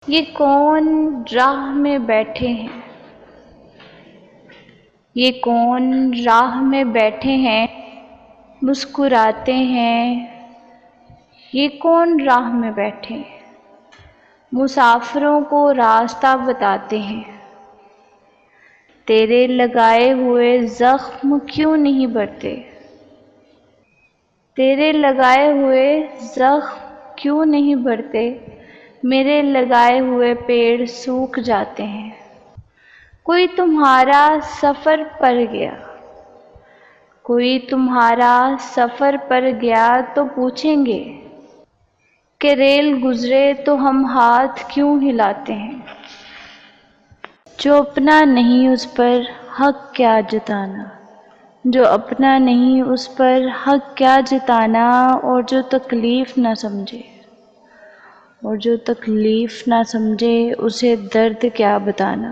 یہ کون راہ میں بیٹھے ہیں، یہ کون راہ میں بیٹھے ہیں، مسکراتے ہیں۔ یہ کون راہ میں بیٹھے ہیں، مسافروں کو راستہ بتاتے ہیں۔ تیرے لگائے ہوئے زخم کیوں نہیں بھرتے، تیرے لگائے ہوئے زخم کیوں نہیں بھرتے، میرے لگائے ہوئے پیڑ سوکھ جاتے ہیں۔ کوئی تمہارا سفر پر گیا، کوئی تمہارا سفر پر گیا تو پوچھیں گے کہ ریل گزرے تو ہم ہاتھ کیوں ہلاتے ہیں۔ جو اپنا نہیں اس پر حق کیا جتانا، جو اپنا نہیں اس پر حق کیا جتانا، اور جو تکلیف نہ سمجھے، اور جو تکلیف نہ سمجھے اسے درد کیا بتانا۔